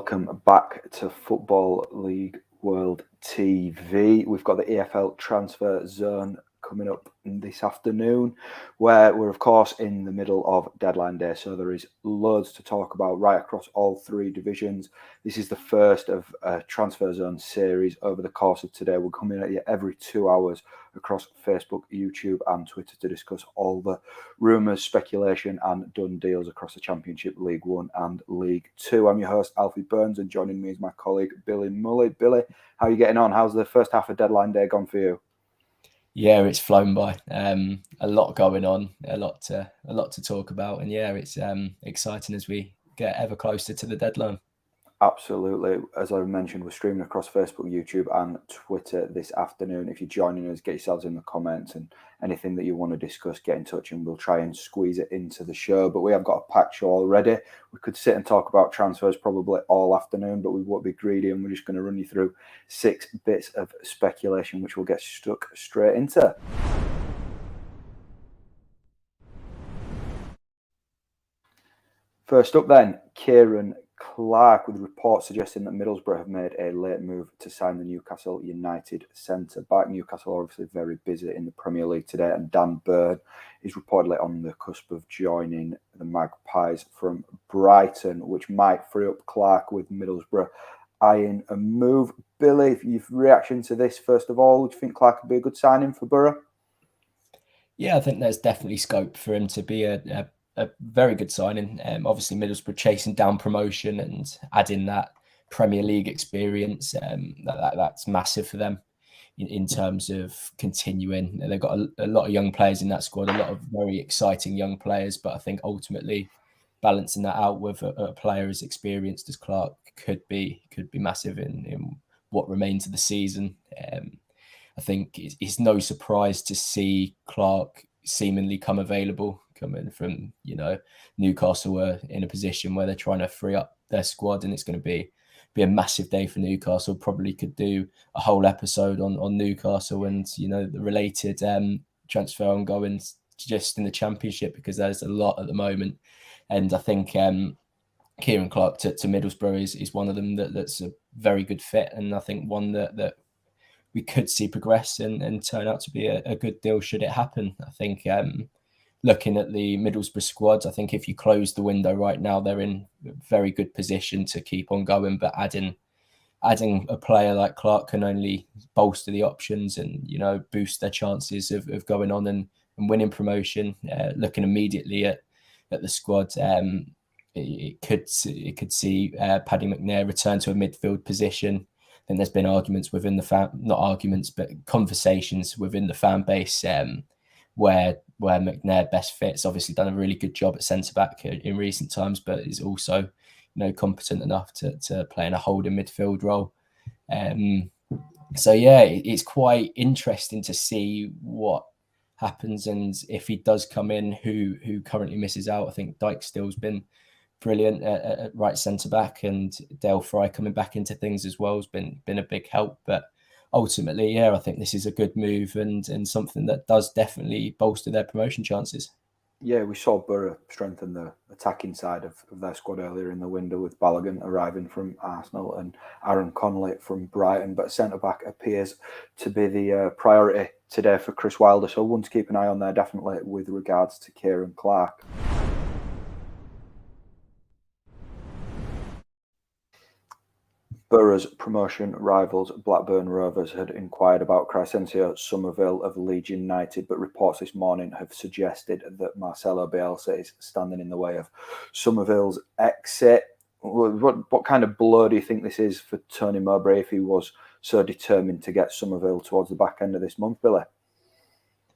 welcome back to Football League World TV. We've got the EFL Transfer Zone coming up this afternoon, where we're, of course, in the middle of deadline day, so there is loads to talk about right across all three divisions. This is the first of a Transfer Zone series over the course of today. We're coming at you every 2 hours across Facebook, YouTube and Twitter to discuss all the rumours, speculation and done deals across the Championship, League One and League Two. I'm your host, Alfie Burns, and joining me is my colleague, Billy Mulley. Billy, how are you getting on? How's the first half of deadline day gone for you? Yeah, it's flown by. A lot going on, a lot to talk about, and yeah, it's exciting as we get ever closer to the deadline. Absolutely. As I mentioned, we're streaming across Facebook, YouTube and Twitter this afternoon. If you're joining us, get yourselves in the comments, and anything that you want to discuss, get in touch and we'll try and squeeze it into the show. But we have got a packed show already. We could sit and talk about transfers probably all afternoon, but we won't be greedy and we're just going to run you through 6 bits of speculation, which we'll get stuck straight into. First up then, Kieran Clark, with reports suggesting that Middlesbrough have made a late move to sign the Newcastle United centre-back. Newcastle are obviously very busy in the Premier League today, and Dan Burn is reportedly on the cusp of joining the Magpies from Brighton, which might free up Clark, with Middlesbrough eyeing a move. Billy, your reaction to this, first of all, do you think Clark would be a good signing for Boro? Yeah, I think there's definitely scope for him to be a very good signing. Obviously, Middlesbrough chasing down promotion and adding that Premier League experience, that's massive for them in terms of continuing. They've got a lot of young players in that squad, a lot of very exciting young players, but I think ultimately balancing that out with a player as experienced as Clark could be massive in what remains of the season. I think it's no surprise to see Clark seemingly come available, coming from, Newcastle were in a position where they're trying to free up their squad, and it's going to be a massive day for Newcastle. Probably could do a whole episode on Newcastle and, the related transfer ongoing just in the Championship, because there's a lot at the moment. And I think Kieran Clark to Middlesbrough is one of them that's a very good fit, and I think one that we could see progress and turn out to be a good deal should it happen. I think looking at the Middlesbrough squad, I think if you close the window right now, they're in a very good position to keep on going. But adding a player like Clark can only bolster the options and, boost their chances of going on and winning promotion. Looking immediately at the squad, it could see Paddy McNair return to a midfield position. I think there's been arguments within the conversations within the fan base where McNair best fits. Obviously done a really good job at centre-back in recent times, but is also, competent enough to play in a holding midfield role. So yeah, it's quite interesting to see what happens, and if he does come in, who currently misses out. I think Dijksteel's been brilliant at right centre-back, and Dale Fry coming back into things as well has been a big help. But ultimately, yeah, I think this is a good move and something that does definitely bolster their promotion chances. Yeah, we saw Boro strengthen the attacking side of their squad earlier in the window, with Balogun arriving from Arsenal and Aaron Connolly from Brighton. But centre-back appears to be the priority today for Chris Wilder, so one to keep an eye on there, definitely, with regards to Kieran Clark. Boro's promotion rivals Blackburn Rovers had inquired about Crescencio Somerville of Leeds United, but reports this morning have suggested that Marcelo Bielsa is standing in the way of Somerville's exit. What kind of blow do you think this is for Tony Mowbray if he was so determined to get Somerville towards the back end of this month, Billy?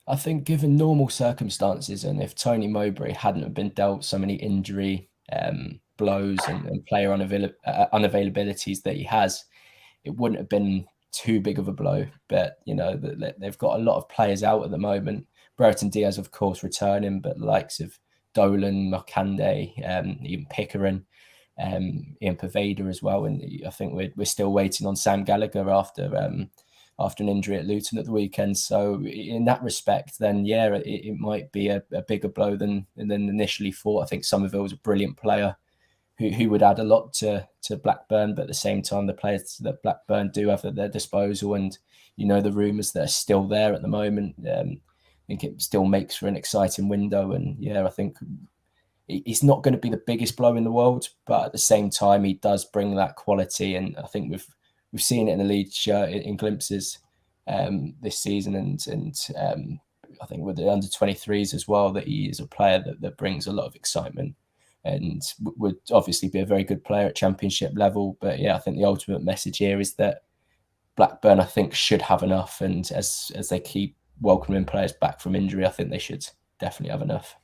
I think given normal circumstances, and if Tony Mowbray hadn't been dealt so many injury blows and player unavailabilities that he has, it wouldn't have been too big of a blow. But they've got a lot of players out at the moment. Brereton Diaz, of course, returning, but the likes of Dolan, Makande, even Pickering, Ian Poveda as well. And I think we're still waiting on Sam Gallagher after an injury at Luton at the weekend. So in that respect, then yeah, it might be a bigger blow than initially thought. I think Somerville was a brilliant player who would add a lot to Blackburn, but at the same time, the players that Blackburn do have at their disposal, and the rumours that are still there at the moment, I think it still makes for an exciting window. And yeah, I think he's not going to be the biggest blow in the world, but at the same time, he does bring that quality, and I think we've seen it in the league shirt in glimpses this season, and I think with the under-23s as well, that he is a player that brings a lot of excitement and would obviously be a very good player at championship level. But yeah, I think the ultimate message here is that Blackburn, I think, should have enough, and as they keep welcoming players back from injury, I think they should definitely have enough.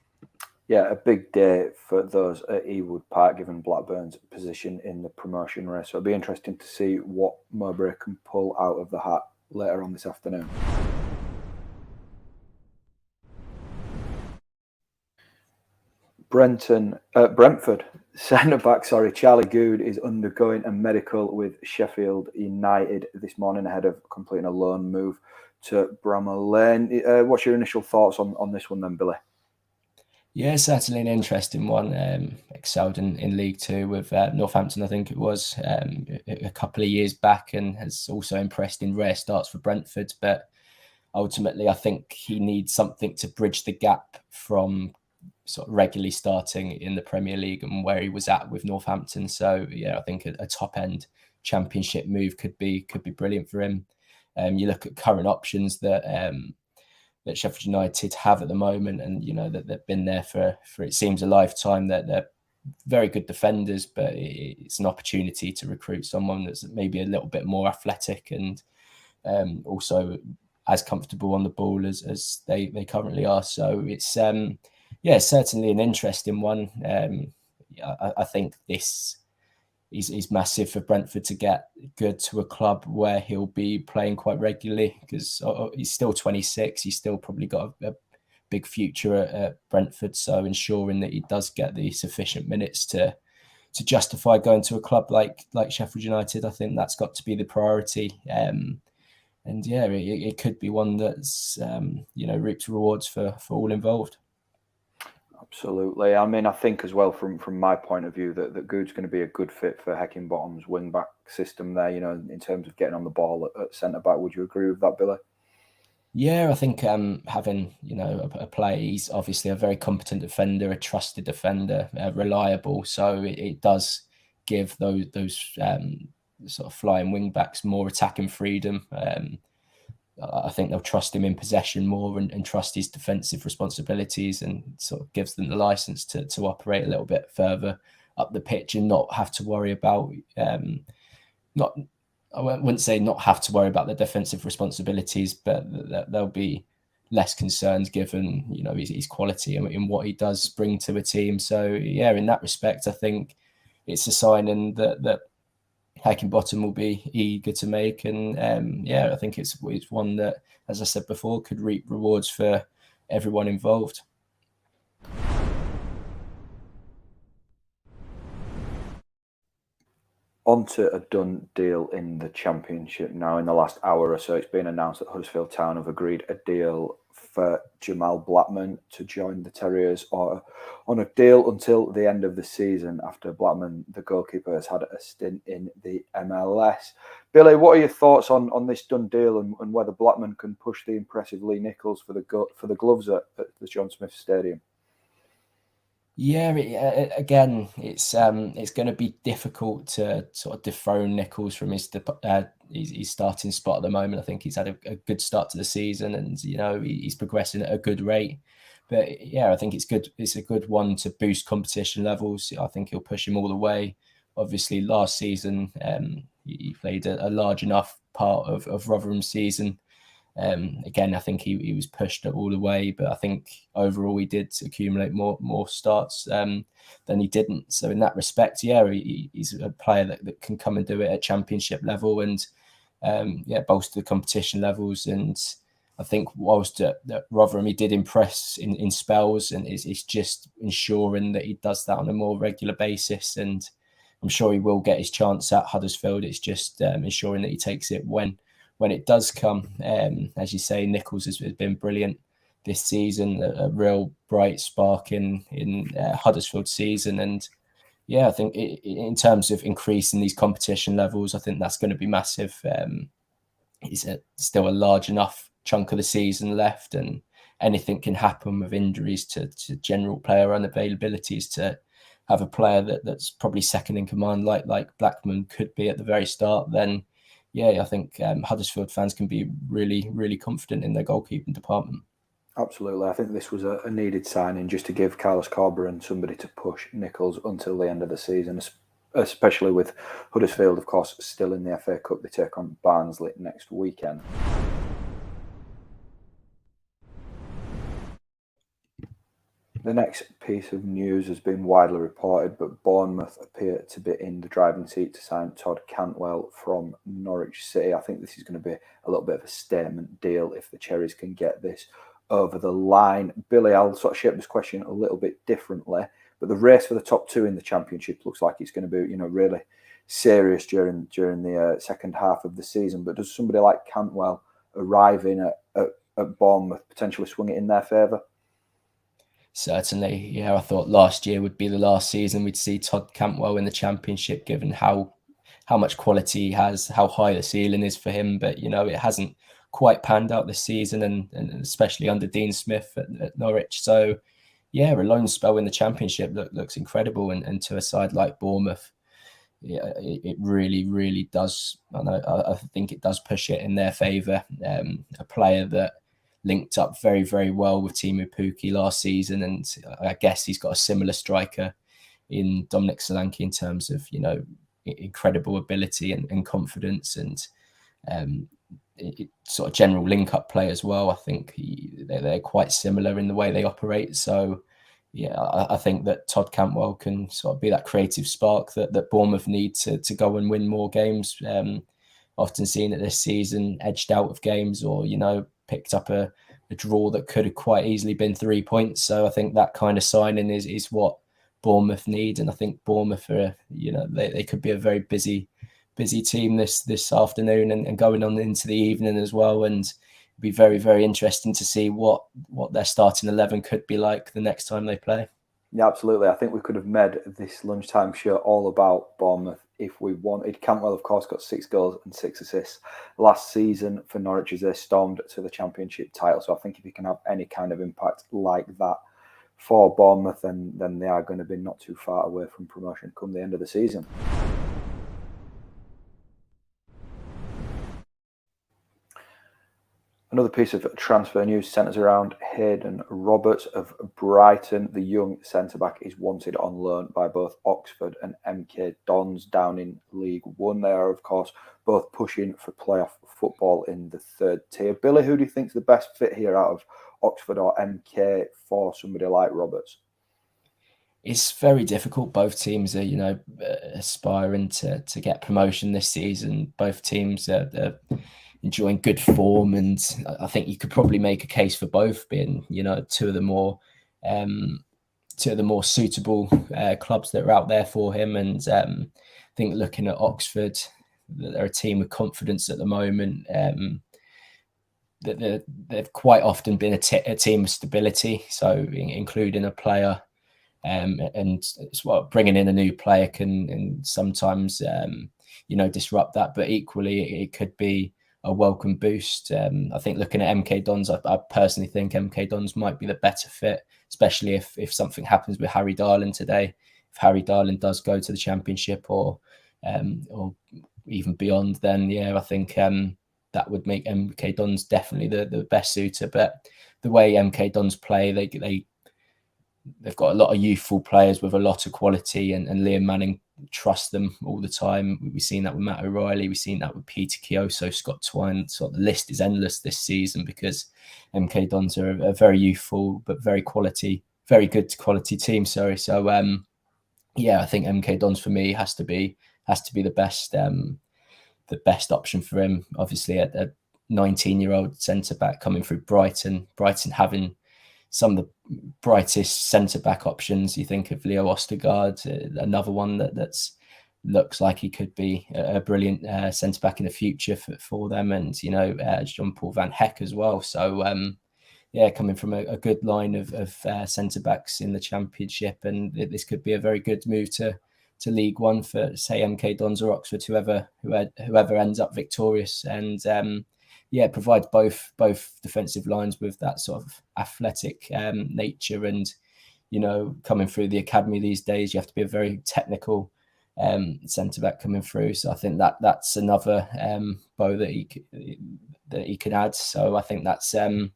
Yeah, a big day for those at Ewood Park, given Blackburn's position in the promotion race. So it'll be interesting to see what Mowbray can pull out of the hat later on this afternoon. Brentford centre-back, Charlie Goode is undergoing a medical with Sheffield United this morning ahead of completing a loan move to Bramall Lane. What's your initial thoughts on this one then, Billy? Yeah, certainly an interesting one. Excelled in League Two with Northampton, I think it was, a couple of years back, and has also impressed in rare starts for Brentford. But ultimately, I think he needs something to bridge the gap from sort of regularly starting in the Premier League and where he was at with Northampton. So yeah, I think a top end championship move could be brilliant for him. You look at current options that Sheffield United have at the moment, and that they've been there for it seems a lifetime. That they're very good defenders, but it's an opportunity to recruit someone that's maybe a little bit more athletic and also as comfortable on the ball as they currently are. So it's certainly an interesting one. I think this is massive for Brentford to get Good to a club where he'll be playing quite regularly, because he's still 26. He's still probably got a big future at Brentford. So ensuring that he does get the sufficient minutes to justify going to a club like Sheffield United, I think that's got to be the priority. And yeah, it could be one that's reaps rewards for all involved. Absolutely. I mean, I think as well from my point of view that Goode's going to be a good fit for Heckingbottom's wing back system there. In terms of getting on the ball at centre back. Would you agree with that, Billy? Yeah, I think having a player, he's obviously a very competent defender, a trusted defender, reliable. So it does give those sort of flying wing backs more attacking freedom. I think they'll trust him in possession more and trust his defensive responsibilities, and sort of gives them the license to operate a little bit further up the pitch and not have to worry about I wouldn't say not have to worry about the defensive responsibilities, but there'll be less concerns given his quality and what he does bring to a team. So yeah, in that respect, I think it's a signing that Heckingbottom will be eager to make, and I think it's one that, as I said before, could reap rewards for everyone involved. On to a done deal in the Championship now. In the last hour or so, it's been announced that Huddersfield Town have agreed a deal for Jamal Blackman to join the Terriers on a deal until the end of the season, after Blackman, the goalkeeper, has had a stint in the MLS. Billy, what are your thoughts on this done deal and whether Blackman can push the impressive Lee Nichols for the gloves at the John Smith Stadium? Yeah, again, it's going to be difficult to sort of dethrone Nichols from his starting spot at the moment. I think he's had a good start to the season, and he's progressing at a good rate. But yeah, I think it's good. It's a good one to boost competition levels. I think he'll push him all the way. Obviously, last season he played a large enough part of Rotherham's season. Again, I think he was pushed all the way, but I think overall he did accumulate more starts than he didn't. So in that respect, yeah, he's a player that can come and do it at championship level and bolster the competition levels. And I think whilst at Rotherham he did impress in spells, and it's just ensuring that he does that on a more regular basis. And I'm sure he will get his chance at Huddersfield. It's just ensuring that he takes it when it does come. As you say, Nichols has been brilliant this season, a real bright spark in Huddersfield season. And Yeah, I think in terms of increasing these competition levels, I think that's going to be massive. It's still a large enough chunk of the season left, and anything can happen with injuries to general player unavailabilities. To have a player that's probably second in command, like Blackman could be at the very start, then yeah, I think Huddersfield fans can be really, really confident in their goalkeeping department. Absolutely. I think this was a needed signing just to give Carlos Corberán somebody to push Nichols until the end of the season, especially with Huddersfield, of course, still in the FA Cup. They take on Barnsley next weekend. The next piece of news has been widely reported, but Bournemouth appear to be in the driving seat to sign Todd Cantwell from Norwich City. I think this is going to be a little bit of a statement deal if the Cherries can get this over the line. Billy, I'll sort of shape this question a little bit differently, but the race for the top two in the Championship looks like it's going to be, really serious during the second half of the season. But does somebody like Cantwell arriving at Bournemouth potentially swing it in their favour? Certainly, yeah. I thought last year would be the last season we'd see Todd Cantwell in the Championship, given how much quality he has, how high the ceiling is for him. But it hasn't quite panned out this season, and especially under Dean Smith at Norwich. So yeah, a loan spell in the Championship looks incredible, and to a side like Bournemouth, yeah, it really, really does. I think it does push it in their favour. A player that linked up very, very well with Teemu Pukki last season, and I guess he's got a similar striker in Dominic Solanke in terms of incredible ability and confidence, and sort of general link-up play as well. I think they're quite similar in the way they operate. So yeah, I think that Todd Cantwell can sort of be that creative spark that Bournemouth need to go and win more games. Often seen it this season, edged out of games, or picked up a draw that could have quite easily been 3 points. So I think that kind of signing is what Bournemouth need, and I think Bournemouth are they could be a very busy team this afternoon and going on into the evening as well, and it'd be very, very interesting to see what their starting 11 could be like the next time they play. Yeah, absolutely. I think we could have made this lunchtime show all about Bournemouth if we wanted. Cantwell, of course, got 6 goals and 6 assists last season for Norwich as they stormed to the Championship title. So I think if he can have any kind of impact like that for Bournemouth, then they are going to be not too far away from promotion come the end of the season. Another piece of transfer news centres around Hayden Roberts of Brighton. The young centre-back is wanted on loan by both Oxford and MK Dons down in League One. They are, of course, both pushing for playoff football in the 3rd tier. Billy, who do you think is the best fit here out of Oxford or MK for somebody like Roberts? It's very difficult. Both teams are, aspiring to get promotion this season. Both teams are enjoying good form, and I think you could probably make a case for both being, two of the more suitable clubs that are out there for him. And I think looking at Oxford, they're a team with confidence at the moment. That they've quite often been a team of stability, so including a player. And it's bringing in a new player can sometimes disrupt that, but equally it could be a welcome boost. I think looking at MK Dons, I personally think MK Dons might be the better fit, especially if something happens with Harry Darland today. If Harry Darland does go to the Championship or even beyond, then yeah, I think that would make MK Dons definitely the best suitor. But the way MK Dons play, they've got a lot of youthful players with a lot of quality, and Liam Manning trusts them all the time. We've seen that with Matt O'Reilly. We've seen that with Peter Kioso, Scott Twine. So the list is endless this season because MK Dons are a very youthful but very good quality team. Sorry. So yeah, I think MK Dons for me has to be the best option for him. Obviously, a 19-year-old centre back coming through Brighton having some of the brightest centre-back options. You think of Leo Ostergaard, another one that looks like he could be a brilliant centre-back in the future for them, and Jean-Paul Van Heck as well. So yeah, coming from a good line of centre-backs in the Championship, and this could be a very good move to to League One for, say, MK Dons or Oxford, whoever ends up victorious, and provides both defensive lines with that sort of athletic nature. And coming through the academy these days, you have to be a very technical centre back coming through. So I think that's another bow that he can add. So I think that's some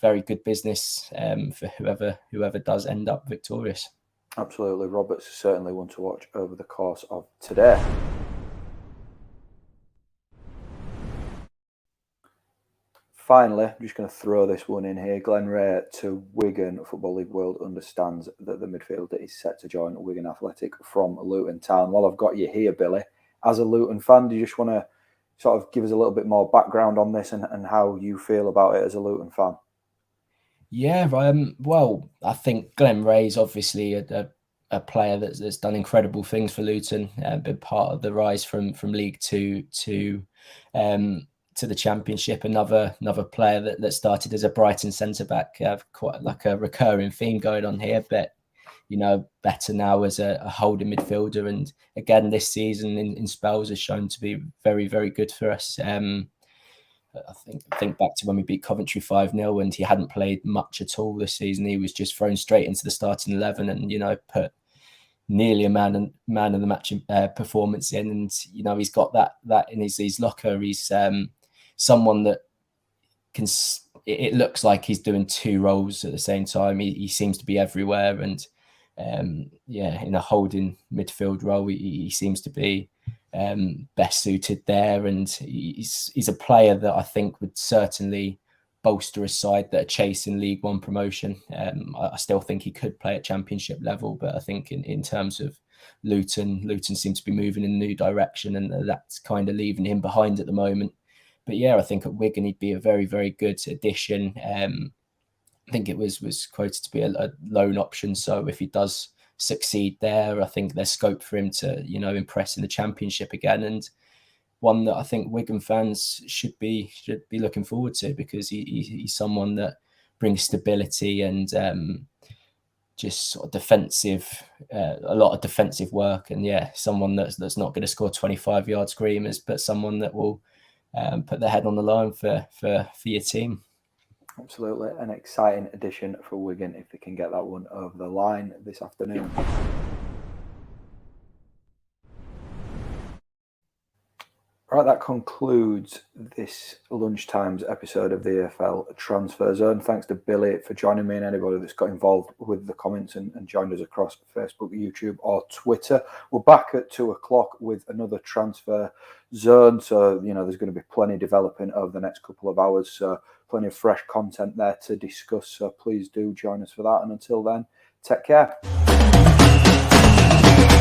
very good business for whoever does end up victorious. Absolutely. Roberts is certainly one to watch over the course of today. Finally, I'm just going to throw this one in here. Glenn Ray to Wigan. Football League World understands that the midfielder is set to join Wigan Athletic from Luton Town. While I've got you here, Billy, as a Luton fan, do you just want to sort of give us a little bit more background on this and how you feel about it as a Luton fan? Yeah, well, I think Glenn Ray's obviously a player that's done incredible things for Luton, been part of the rise from League Two to the Championship. Another player that started as a Brighton centre back, quite like a recurring theme going on here, but better now as a holding midfielder. And again, this season in spells has shown to be very, very good for us. I think back to when we beat Coventry 5-0 and he hadn't played much at all this season. He was just thrown straight into the starting 11 and, put nearly a man of the match performance in. And, he's got that in his locker. He's someone that can, it looks like he's doing two roles at the same time. He seems to be everywhere. And in a holding midfield role, he seems to be best suited there, and he's a player that I think would certainly bolster a side that are chasing League One promotion. I still think he could play at Championship level, but I think in terms of Luton seems to be moving in a new direction, and that's kind of leaving him behind at the moment. But I think at Wigan he'd be a very, very good addition. I think it was quoted to be a loan option, so if he does succeed there, I think there's scope for him to impress in the Championship again, and one that I think Wigan fans should be looking forward to, because he's someone that brings stability and just sort of defensive, a lot of defensive work, and someone that's not going to score 25-yard screamers, but someone that will put their head on the line for your team. Absolutely, an exciting addition for Wigan if they can get that one over the line this afternoon. Right, that concludes this lunchtime's episode of the EFL Transfer Zone. Thanks to Billy for joining me and anybody that's got involved with the comments and joined us across Facebook, YouTube or Twitter. We're back at 2:00 with another Transfer Zone. So, there's going to be plenty developing over the next couple of hours. So plenty of fresh content there to discuss. So please do join us for that. And until then, take care.